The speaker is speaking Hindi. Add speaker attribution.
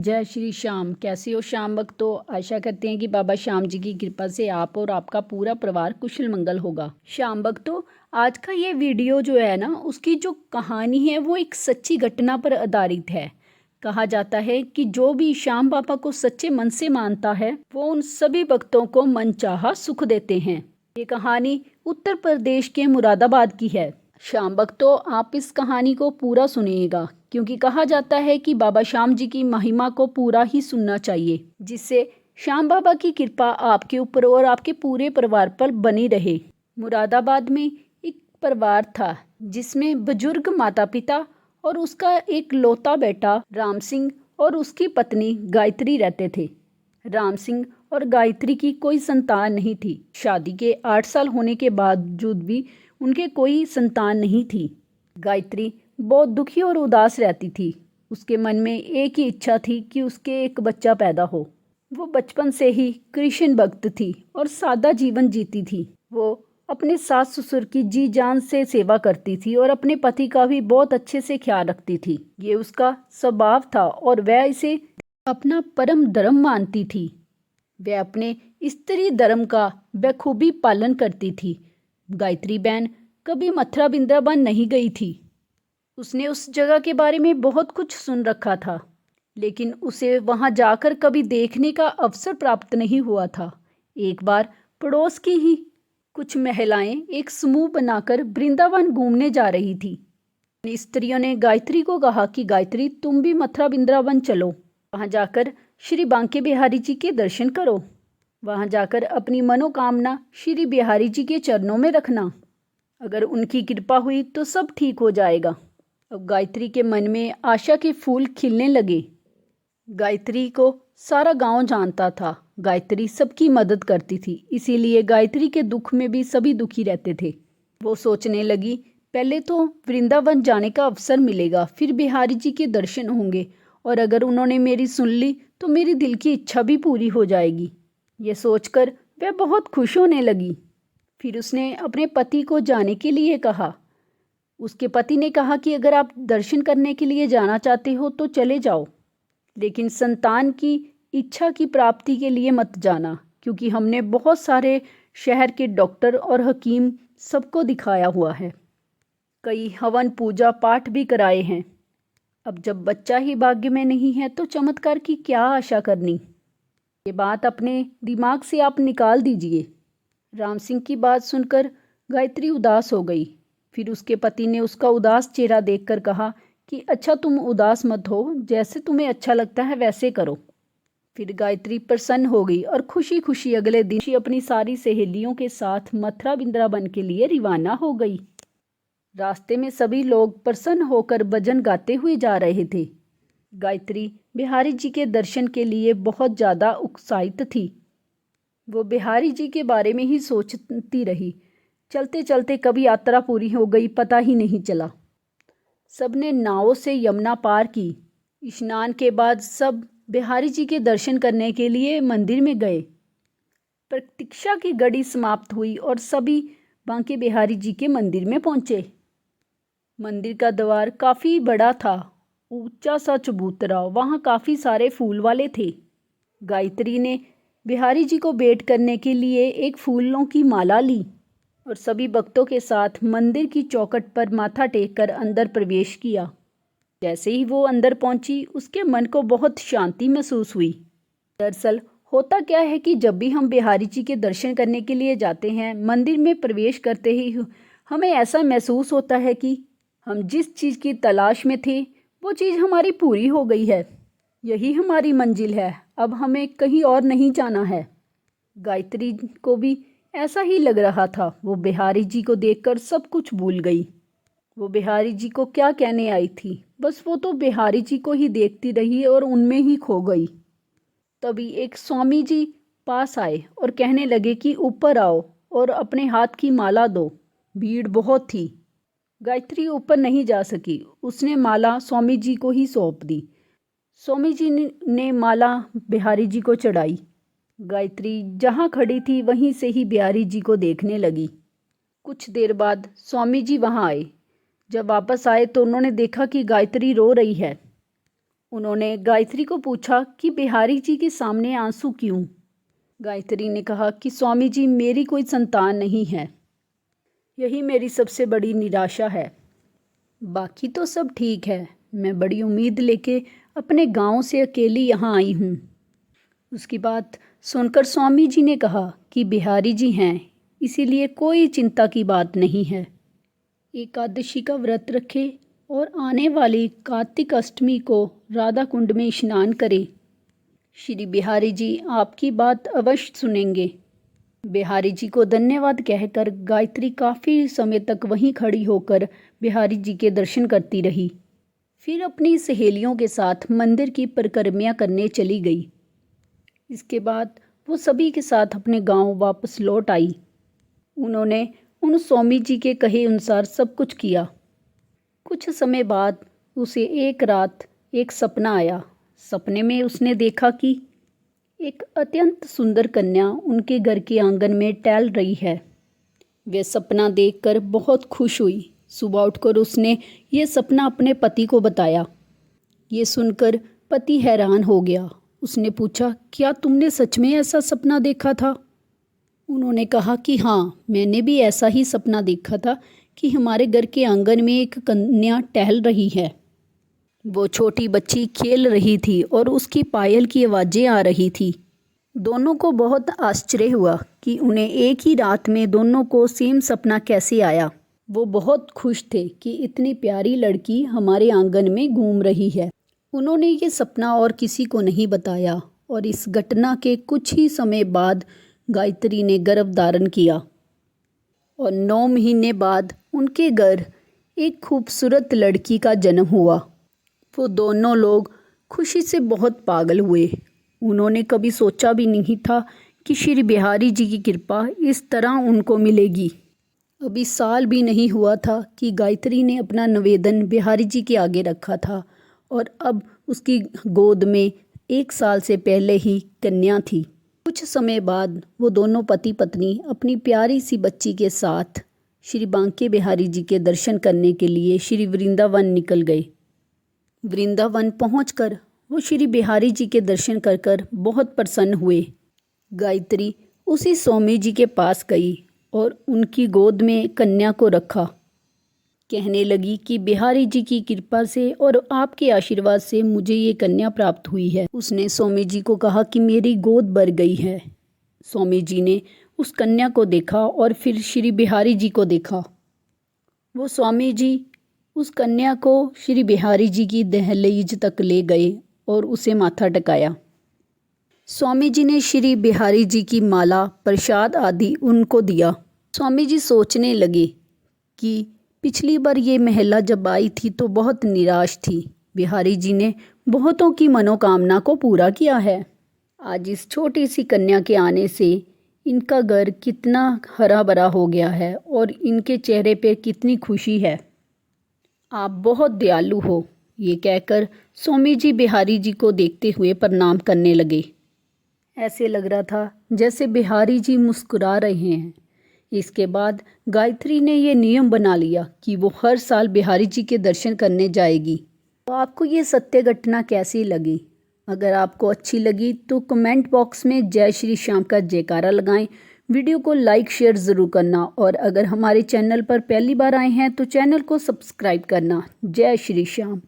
Speaker 1: जय श्री श्याम। कैसे हो श्याम भक्त? तो आशा करते हैं कि बाबा श्याम जी की कृपा से आप और आपका पूरा परिवार कुशल मंगल होगा। श्याम भक्तों, आज का ये वीडियो जो है ना, उसकी जो कहानी है वो एक सच्ची घटना पर आधारित है। कहा जाता है कि जो भी श्याम बाबा को सच्चे मन से मानता है वो उन सभी भक्तों को मनचाहा सुख देते हैं। ये कहानी उत्तर प्रदेश के मुरादाबाद की है। श्याम भक्तों, आप इस कहानी को पूरा सुनिएगा, क्योंकि कहा जाता है कि बाबा श्याम जी की महिमा को पूरा ही सुनना चाहिए, जिससे श्याम बाबा की कृपा आपके ऊपर और आपके पूरे परिवार पर बनी रहे। मुरादाबाद में एक परिवार था जिसमें बुजुर्ग माता पिता और उसका एक लौता बेटा राम सिंह और उसकी पत्नी गायत्री रहते थे। राम सिंह और गायत्री की कोई संतान नहीं थी। शादी के 8 साल होने के बावजूद भी उनके कोई संतान नहीं थी। गायत्री बहुत दुखी और उदास रहती थी। उसके मन में एक ही इच्छा थी कि उसके एक बच्चा पैदा हो। वो बचपन से ही कृष्ण भक्त थी और सादा जीवन जीती थी। वो अपने सास ससुर की जी जान से सेवा करती थी और अपने पति का भी बहुत अच्छे से ख्याल रखती थी। ये उसका स्वभाव था और वह इसे अपना परम धर्म मानती थी। वह अपने स्त्री धर्म का बखूबी पालन करती थी। गायत्री बहन कभी मथुरा वृंदावन नहीं गई थी। उसने उस जगह के बारे में बहुत कुछ सुन रखा था, लेकिन उसे वहां जाकर कभी देखने का अवसर प्राप्त नहीं हुआ था। एक बार पड़ोस की ही कुछ महिलाएं एक समूह बनाकर वृंदावन घूमने जा रही थी। स्त्रियों ने गायत्री को कहा कि गायत्री, तुम भी मथुरा वृंदावन चलो। वहां जाकर श्री बांके बिहारी जी के दर्शन करो। वहां जाकर अपनी मनोकामना श्री बिहारी जी के चरणों में रखना। अगर उनकी कृपा हुई तो सब ठीक हो जाएगा। अब गायत्री के मन में आशा के फूल खिलने लगे। गायत्री को सारा गांव जानता था। गायत्री सबकी मदद करती थी, इसीलिए गायत्री के दुख में भी सभी दुखी रहते थे। वो सोचने लगी, पहले तो वृंदावन जाने का अवसर मिलेगा, फिर बिहारी जी के दर्शन होंगे, और अगर उन्होंने मेरी सुन ली तो मेरी दिल की इच्छा भी पूरी हो जाएगी। ये सोचकर वह बहुत खुश होने लगी। फिर उसने अपने पति को जाने के लिए कहा। उसके पति ने कहा कि अगर आप दर्शन करने के लिए जाना चाहते हो तो चले जाओ, लेकिन संतान की इच्छा की प्राप्ति के लिए मत जाना, क्योंकि हमने बहुत सारे शहर के डॉक्टर और हकीम सबको दिखाया हुआ है। कई हवन पूजा पाठ भी कराए हैं। अब जब बच्चा ही भाग्य में नहीं है तो चमत्कार की क्या आशा करनी। ये बात अपने दिमाग से आप निकाल दीजिए। राम सिंह की बात सुनकर गायत्री उदास हो गई। फिर उसके पति ने उसका उदास चेहरा देखकर कहा कि अच्छा, तुम उदास मत हो, जैसे तुम्हें अच्छा लगता है वैसे करो। फिर गायत्री प्रसन्न हो गई और खुशी खुशी अगले दिन अपनी सारी सहेलियों के साथ मथुरा वृंदावन के लिए रवाना हो गई। रास्ते में सभी लोग प्रसन्न होकर भजन गाते हुए जा रहे थे। गायत्री बिहारी जी के दर्शन के लिए बहुत ज़्यादा उत्साहित थी। वो बिहारी जी के बारे में ही सोचती रही। चलते चलते कभी यात्रा पूरी हो गई, पता ही नहीं चला। सबने नावों से यमुना पार की। स्नान के बाद सब बिहारी जी के दर्शन करने के लिए मंदिर में गए। प्रतीक्षा की घड़ी समाप्त हुई और सभी बांके बिहारी जी के मंदिर में पहुंचे। मंदिर का द्वार काफ़ी बड़ा था, ऊंचा सा चबूतरा, वहाँ काफ़ी सारे फूल वाले थे। गायत्री ने बिहारी जी को भेंट करने के लिए एक फूलों की माला ली और सभी भक्तों के साथ मंदिर की चौखट पर माथा टेक कर अंदर प्रवेश किया। जैसे ही वो अंदर पहुंची, उसके मन को बहुत शांति महसूस हुई। दरअसल होता क्या है कि जब भी हम बिहारी जी के दर्शन करने के लिए जाते हैं, मंदिर में प्रवेश करते ही हमें ऐसा महसूस होता है कि हम जिस चीज़ की तलाश में थे वो चीज़ हमारी पूरी हो गई है। यही हमारी मंजिल है, अब हमें कहीं और नहीं जाना है। गायत्री को भी ऐसा ही लग रहा था। वो बिहारी जी को देखकर सब कुछ भूल गई। वो बिहारी जी को क्या कहने आई थी, बस वो तो बिहारी जी को ही देखती रही और उनमें ही खो गई। तभी एक स्वामी जी पास आए और कहने लगे कि ऊपर आओ और अपने हाथ की माला दो। भीड़ बहुत थी। गायत्री ऊपर नहीं जा सकी। उसने माला स्वामी जी को ही सौंप दी। स्वामी जी ने माला बिहारी जी को चढ़ाई। गायत्री जहाँ खड़ी थी वहीं से ही बिहारी जी को देखने लगी। कुछ देर बाद स्वामी जी वहाँ आए। जब वापस आए तो उन्होंने देखा कि गायत्री रो रही है। उन्होंने गायत्री को पूछा कि बिहारी जी के सामने आंसू क्यों। गायत्री ने कहा कि स्वामी जी, मेरी कोई संतान नहीं है, यही मेरी सबसे बड़ी निराशा है। बाकी तो सब ठीक है, मैं बड़ी उम्मीद लेके अपने गांव से अकेली यहाँ आई हूँ। उसकी बात सुनकर स्वामी जी ने कहा कि बिहारी जी हैं, इसीलिए कोई चिंता की बात नहीं है। एकादशी का व्रत रखें और आने वाली कार्तिक अष्टमी को राधा कुंड में स्नान करें। श्री बिहारी जी आपकी बात अवश्य सुनेंगे। बिहारी जी को धन्यवाद कहकर गायत्री काफ़ी समय तक वहीं खड़ी होकर बिहारी जी के दर्शन करती रही। फिर अपनी सहेलियों के साथ मंदिर की परिक्रमा करने चली गई। इसके बाद वो सभी के साथ अपने गांव वापस लौट आई। उन्होंने उन स्वामी जी के कहे अनुसार सब कुछ किया। कुछ समय बाद उसे एक रात एक सपना आया। सपने में उसने देखा कि एक अत्यंत सुंदर कन्या उनके घर के आंगन में टहल रही है। वह सपना देखकर बहुत खुश हुई। सुबह उठकर उसने ये सपना अपने पति को बताया। ये सुनकर पति हैरान हो गया। उसने पूछा, क्या तुमने सच में ऐसा सपना देखा था? उन्होंने कहा कि हाँ, मैंने भी ऐसा ही सपना देखा था कि हमारे घर के आंगन में एक कन्या टहल रही है। वो छोटी बच्ची खेल रही थी और उसकी पायल की आवाज़ें आ रही थी। दोनों को बहुत आश्चर्य हुआ कि उन्हें एक ही रात में दोनों को सेम सपना कैसे आया। वो बहुत खुश थे कि इतनी प्यारी लड़की हमारे आंगन में घूम रही है। उन्होंने ये सपना और किसी को नहीं बताया और इस घटना के कुछ ही समय बाद गायत्री ने गर्भ धारण किया और 9 महीने बाद उनके घर एक खूबसूरत लड़की का जन्म हुआ। वो दोनों लोग खुशी से बहुत पागल हुए। उन्होंने कभी सोचा भी नहीं था कि श्री बिहारी जी की कृपा इस तरह उनको मिलेगी। अभी साल भी नहीं हुआ था कि गायत्री ने अपना निवेदन बिहारी जी के आगे रखा था और अब उसकी गोद में 1 साल से पहले ही कन्या थी। कुछ समय बाद वो दोनों पति पत्नी अपनी प्यारी सी बच्ची के साथ श्री बांके बिहारी जी के दर्शन करने के लिए श्री वृंदावन निकल गए। वृंदावन पहुंचकर वो श्री बिहारी जी के दर्शन कर कर बहुत प्रसन्न हुए। गायत्री उसी स्वामी जी के पास गई और उनकी गोद में कन्या को रखा। कहने लगी कि बिहारी जी की कृपा से और आपके आशीर्वाद से मुझे ये कन्या प्राप्त हुई है। उसने स्वामी जी को कहा कि मेरी गोद भर गई है। स्वामी जी ने उस कन्या को देखा और फिर श्री बिहारी जी को देखा। वो स्वामी जी उस कन्या को श्री बिहारी जी की दहलीज तक ले गए और उसे माथा टेकाया। स्वामी जी ने श्री बिहारी जी की माला, प्रसाद आदि उनको दिया। स्वामी जी सोचने लगे कि पिछली बार ये महिला जब आई थी तो बहुत निराश थी। बिहारी जी ने बहुतों की मनोकामना को पूरा किया है। आज इस छोटी सी कन्या के आने से इनका घर कितना हरा भरा हो गया है और इनके चेहरे पे कितनी खुशी है। आप बहुत दयालु हो। ये कहकर स्वामी जी बिहारी जी को देखते हुए प्रणाम करने लगे। ऐसे लग रहा था जैसे बिहारी जी मुस्कुरा रहे हैं। इसके बाद गायत्री ने ये नियम बना लिया कि वो हर साल बिहारी जी के दर्शन करने जाएगी। तो आपको ये सत्य घटना कैसी लगी? अगर आपको अच्छी लगी तो कमेंट बॉक्स में जय श्री श्याम का जयकारा लगाएं। वीडियो को लाइक शेयर ज़रूर करना और अगर हमारे चैनल पर पहली बार आए हैं तो चैनल को सब्सक्राइब करना। जय श्री श्याम।